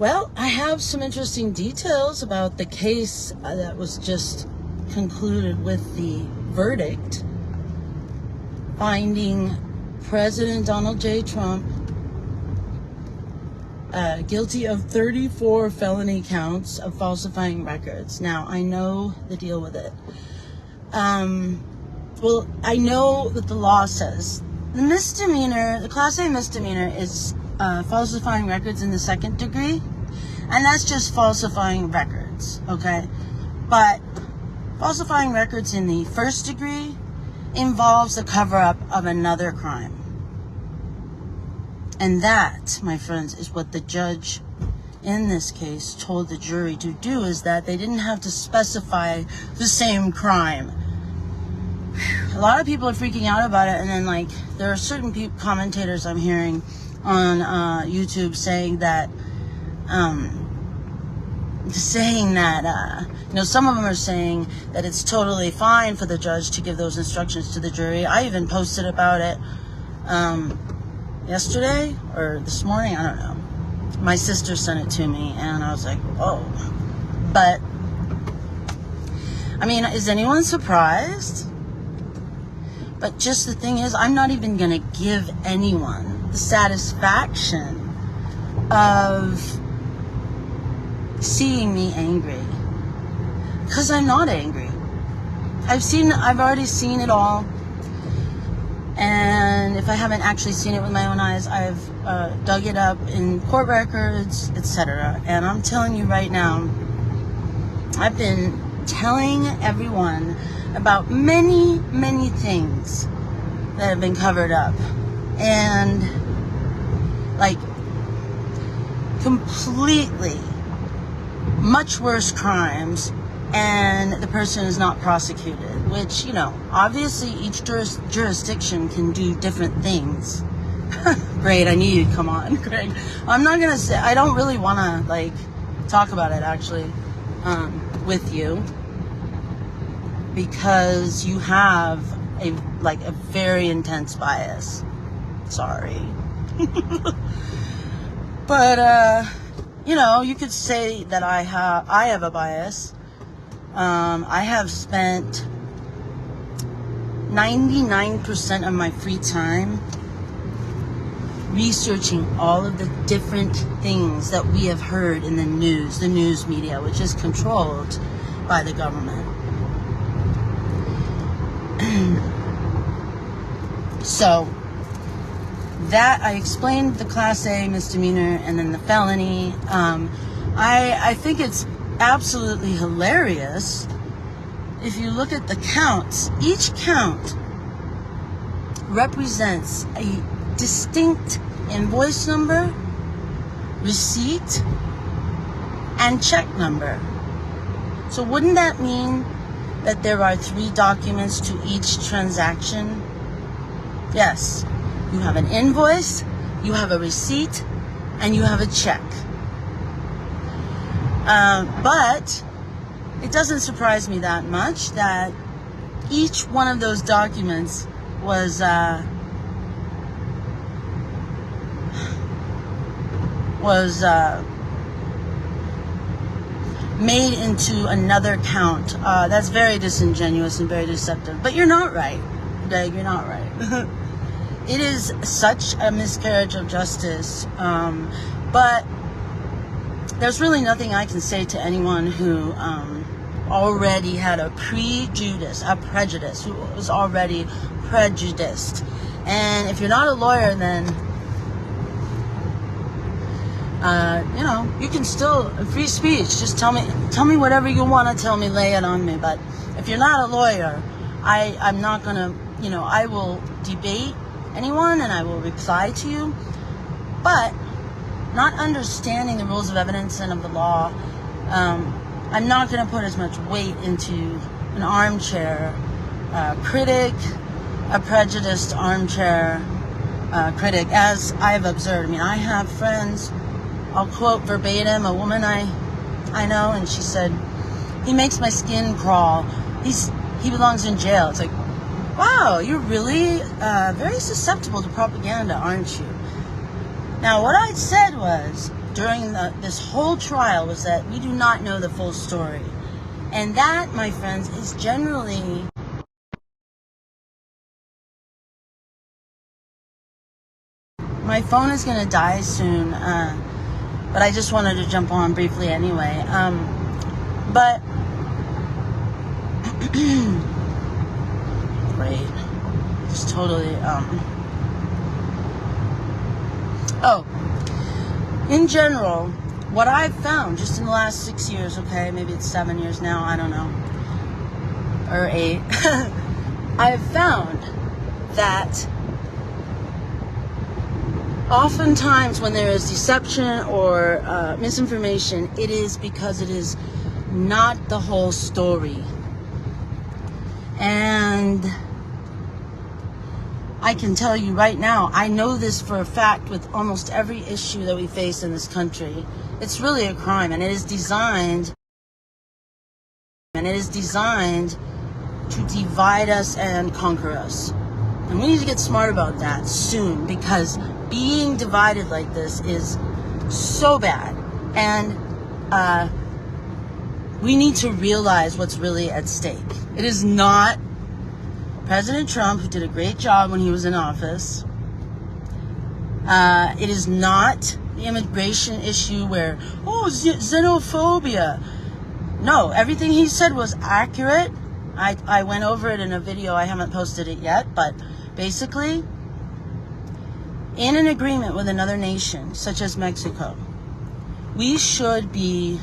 Well, I have some interesting details about the case that was just concluded with the verdict finding President Donald J. Trump guilty of 34 felony counts of falsifying records. Now, I know the deal with it. Well, I know that the law says the misdemeanor, the Class A misdemeanor is falsifying records in the second degree, and that's just falsifying records, okay? But falsifying records in the first degree involves the cover-up of another crime. And that, my friends, is what the judge in this case told the jury to do, is that they didn't have to specify the same crime. A lot of people are freaking out about it, and then, like, there are certain commentators I'm hearing on YouTube saying that, some of them are saying that it's totally fine for the judge to give those instructions to the jury. I even posted about it yesterday or this morning, I don't know. My sister sent it to me, and I was like, oh. But, I mean, is anyone surprised? But just the thing is, I'm not even going to give anyone the satisfaction of seeing me angry. Because I'm not angry. I've already seen it all. And if I haven't actually seen it with my own eyes, I've dug it up in court records, etc. And I'm telling you right now, I've been telling everyone about many, many things that have been covered up. And, like, completely much worse crimes, and the person is not prosecuted, which, obviously each jurisdiction can do different things. Great, I knew you'd come on, Greg. I'm not going to say, I don't really want to, talk about it, actually, with you, because you have a very intense bias. Sorry. But, you could say that I have a bias. I have spent 99% of my free time researching all of the different things that we have heard in the news media, which is controlled by the government. So, that, I explained the Class A misdemeanor and then the felony. I think it's absolutely hilarious if you look at the counts. Each count represents a distinct invoice number, receipt, and check number. So wouldn't that mean that there are 3 documents to each transaction? Yes. You have an invoice, you have a receipt, and you have a check. But it doesn't surprise me that much that each one of those documents was made into another count. That's very disingenuous and very deceptive. But you're not right, Greg. You're not right. It is such a miscarriage of justice. But there's really nothing I can say to anyone who already had a prejudice, who was already prejudiced. And if you're not a lawyer, then you can still, free speech, just tell me whatever you want to tell me, lay it on me. But if you're not a lawyer, I'm not gonna, I will debate anyone and I will reply to you, but not understanding the rules of evidence and of the law, I'm not going to put as much weight into an armchair critic, a prejudiced armchair critic, as I've observed. I mean, I have friends, I'll quote verbatim a woman I know, and she said, "He makes my skin crawl. He belongs in jail." It's like, wow, you're really very susceptible to propaganda, aren't you? Now, what I said was, during this whole trial, was that we do not know the full story. And that, my friends, is generally... My phone is going to die soon, but I just wanted to jump on briefly anyway. But... Great. Just totally... Oh, in general, what I've found just in the last 6 years, okay, maybe it's 7 years now, I don't know, or 8, I've found that oftentimes when there is deception or misinformation, it is because it is not the whole story. And I can tell you right now, I know this for a fact with almost every issue that we face in this country. It's really a crime, and it is designed to divide us and conquer us. And we need to get smart about that soon, because being divided like this is so bad. And we need to realize what's really at stake. It is not President Trump, who did a great job when he was in office. It is not the immigration issue where, xenophobia. No, everything he said was accurate. I went over it in a video. I haven't posted it yet, but basically, in an agreement with another nation, such as Mexico, we should be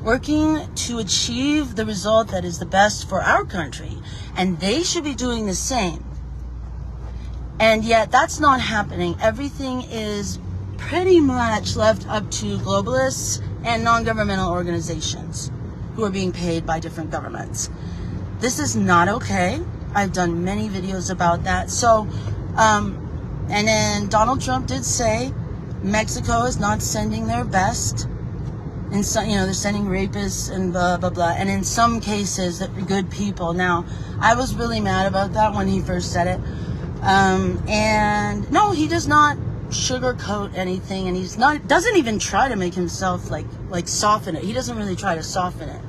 working to achieve the result that is the best for our country. And they should be doing the same. And yet that's not happening. Everything is pretty much left up to globalists and non-governmental organizations who are being paid by different governments. This is not okay. I've done many videos about that. So, and then Donald Trump did say Mexico is not sending their best. And so, they're sending rapists and blah, blah, blah. And in some cases, that good people. Now, I was really mad about that when he first said it. And no, he does not sugarcoat anything. And doesn't even try to make himself like soften it. He doesn't really try to soften it.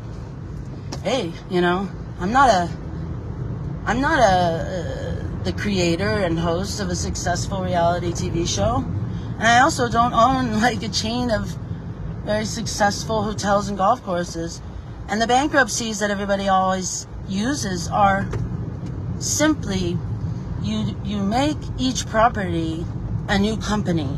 Hey, I'm not the creator and host of a successful reality TV show. And I also don't own a chain of very successful hotels and golf courses. And the bankruptcies that everybody always uses are simply, you make each property a new company.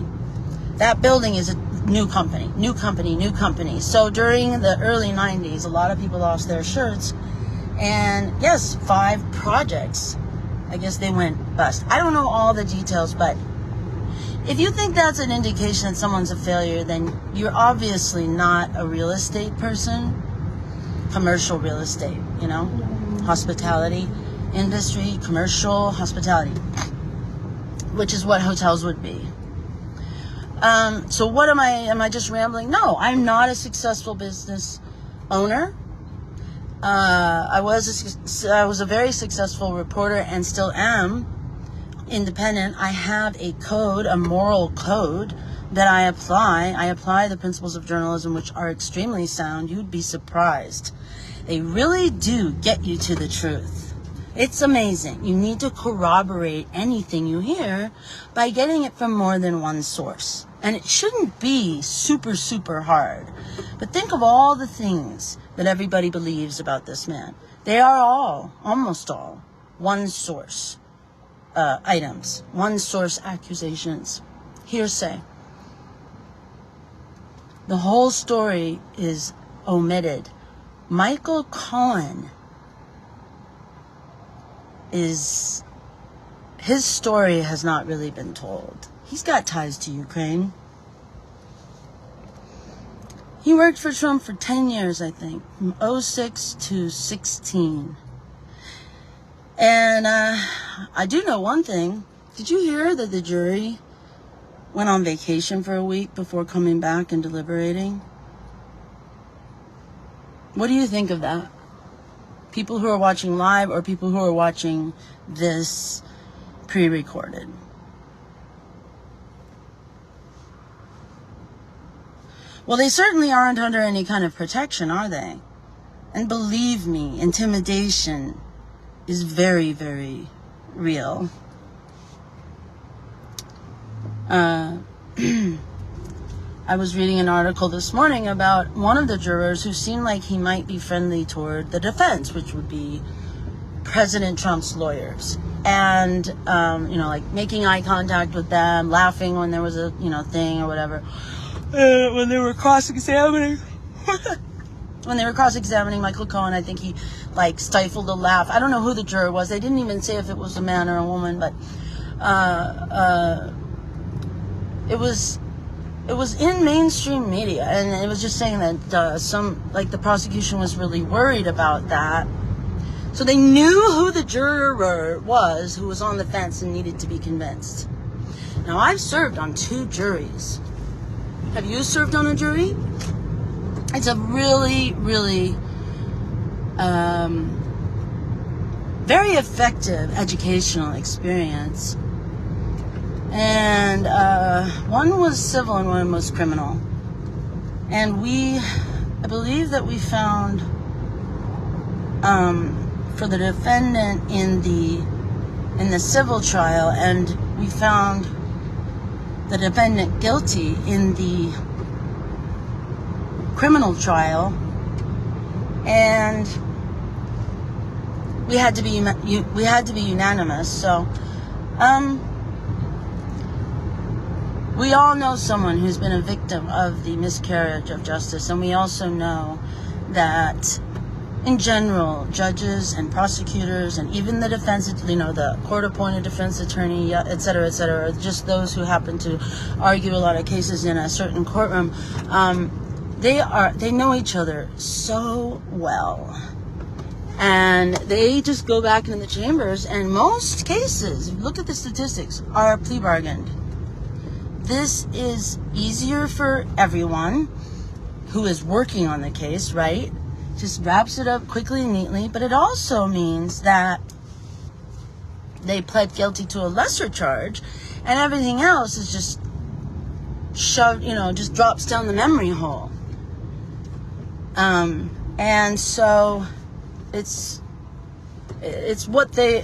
That building is a new company. So during the early 90s, a lot of people lost their shirts. And yes, 5 projects, I guess they went bust. I don't know all the details, but if you think that's an indication that someone's a failure, then you're obviously not a real estate person. Commercial real estate, hospitality industry, commercial hospitality, which is what hotels would be. So what am I just rambling? No, I'm not a successful business owner. I was a very successful reporter and still am. Independent. I have a code, a moral code that I apply. I apply the principles of journalism, which are extremely sound. You'd be surprised. They really do get you to the truth. It's amazing. You need to corroborate anything you hear by getting it from more than one source. And it shouldn't be super, super hard. But think of all the things that everybody believes about this man. They are all, almost all, one source. Items, one source accusations, hearsay. The whole story is omitted. Michael Cohen his story has not really been told. He's got ties to Ukraine. He worked for Trump for 10 years, I think, from 2006 to 16. And I do know one thing. Did you hear that the jury went on vacation for a week before coming back and deliberating? What do you think of that? People who are watching live or people who are watching this pre-recorded? Well, they certainly aren't under any kind of protection, are they? And believe me, intimidation is very, very real. I was reading an article this morning about one of the jurors who seemed like he might be friendly toward the defense, which would be President Trump's lawyers. And, like making eye contact with them, laughing when there was a, thing or whatever. When they were cross-examining. When they were cross-examining Michael Cohen, I think he, stifled a laugh. I don't know who the juror was. They didn't even say if it was a man or a woman, but it was in mainstream media, and it was just saying that the prosecution was really worried about that. So they knew who the juror was who was on the fence and needed to be convinced. Now, I've served on 2 juries. Have you served on a jury? It's a really, really very effective educational experience. And one was civil and one was criminal. And I believe that we found, for the defendant in the civil trial, and we found the defendant guilty in the criminal trial, and we had to be unanimous. So we all know someone who's been a victim of the miscarriage of justice, and we also know that in general, judges and prosecutors and even the defense, the court-appointed defense attorney, et cetera, just those who happen to argue a lot of cases in a certain courtroom, they know each other so well. And they just go back into the chambers, and most cases, look at the statistics, are plea bargained. This is easier for everyone who is working on the case, right? Just wraps it up quickly and neatly, but it also means that they pled guilty to a lesser charge, and everything else is just shoved, just drops down the memory hole. And so it's what they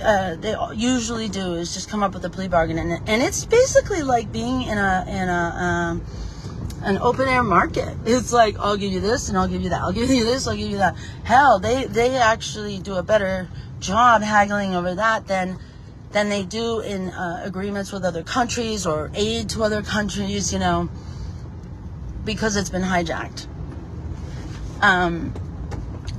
usually do is just come up with a plea bargain, and it's basically like being in an open air market. It's like, I'll give you this and I'll give you that. I'll give you this, I'll give you that. Hell, they actually do a better job haggling over that than they do in agreements with other countries or aid to other countries, because it's been hijacked.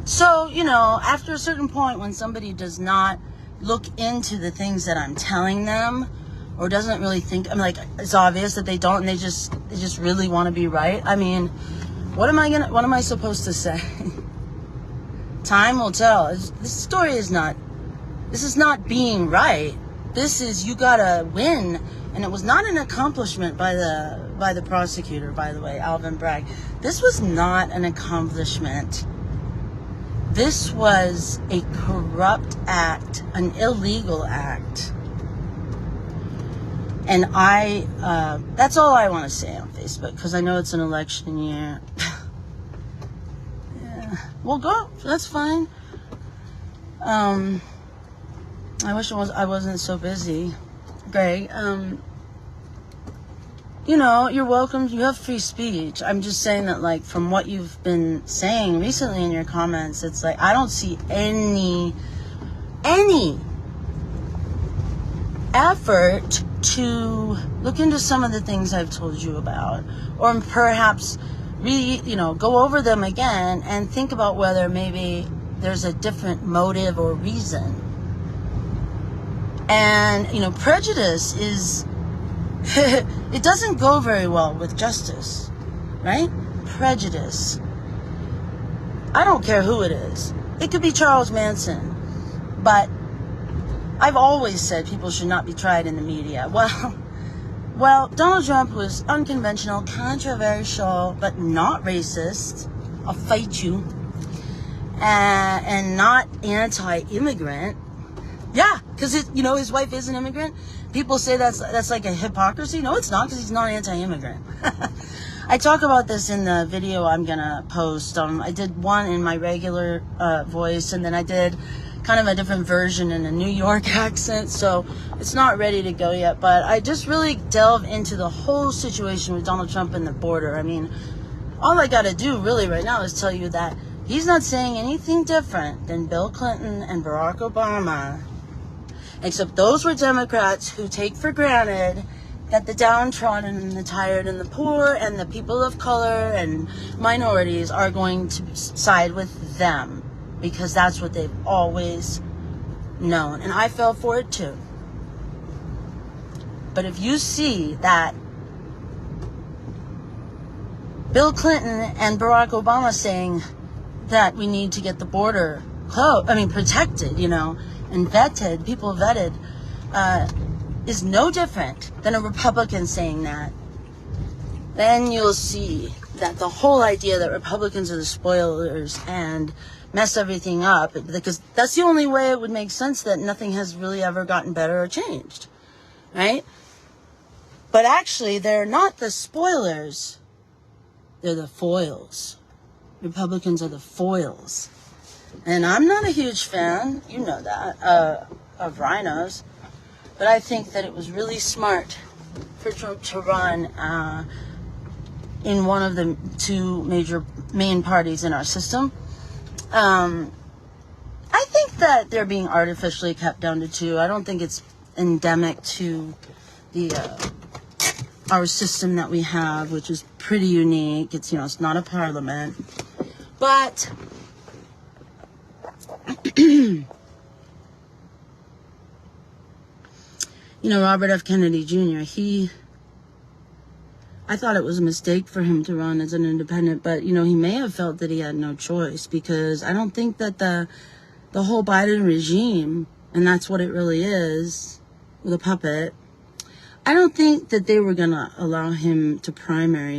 So, after a certain point, when somebody does not look into the things that I'm telling them, or doesn't really think, it's obvious that they don't, and they just really want to be right. I mean, what am I supposed to say? Time will tell. This is not being right. This is, you gotta win. And it was not an accomplishment by the prosecutor, by the way, Alvin Bragg. This was not an accomplishment. This was a corrupt act, an illegal act. And that's all I want to say on Facebook, because I know it's an election year. Yeah. Well, go. That's fine. I wish I wasn't so busy, Greg. You're welcome. You have free speech. I'm just saying that, from what you've been saying recently in your comments, it's like, I don't see any effort to look into some of the things I've told you about, or perhaps go over them again and think about whether maybe there's a different motive or reason. And, prejudice is, it doesn't go very well with justice, right? Prejudice. I don't care who it is. It could be Charles Manson, but I've always said people should not be tried in the media. Well, Donald Trump was unconventional, controversial, but not racist. I'll fight you. And not anti-immigrant. Yeah, because his wife is an immigrant. People say that's like a hypocrisy. No, it's not, because he's not anti-immigrant. I talk about this in the video I'm gonna post. I did one in my regular voice, and then I did kind of a different version in a New York accent, so it's not ready to go yet. But I just really delve into the whole situation with Donald Trump and the border. I mean, all I gotta do really right now is tell you that he's not saying anything different than Bill Clinton and Barack Obama, except those were Democrats who take for granted that the downtrodden and the tired and the poor and the people of color and minorities are going to side with them, because that's what they've always known. And I fell for it too. But if you see that Bill Clinton and Barack Obama saying that we need to get the border protected, and vetted, people vetted, is no different than a Republican saying that, then you'll see that the whole idea that Republicans are the spoilers and mess everything up, because that's the only way it would make sense that nothing has really ever gotten better or changed, right? But actually, they're not the spoilers. They're the foils. Republicans are the foils. And I'm not a huge fan, you know that, of rhinos. But I think that it was really smart for Trump to run in one of the two main parties in our system. I think that they're being artificially kept down to two. I don't think it's endemic to our system that we have, which is pretty unique. It's it's not a parliament, but Robert F. Kennedy Jr., I thought it was a mistake for him to run as an independent, but, he may have felt that he had no choice, because I don't think that the whole Biden regime, and that's what it really is, with a puppet, I don't think that they were going to allow him to primary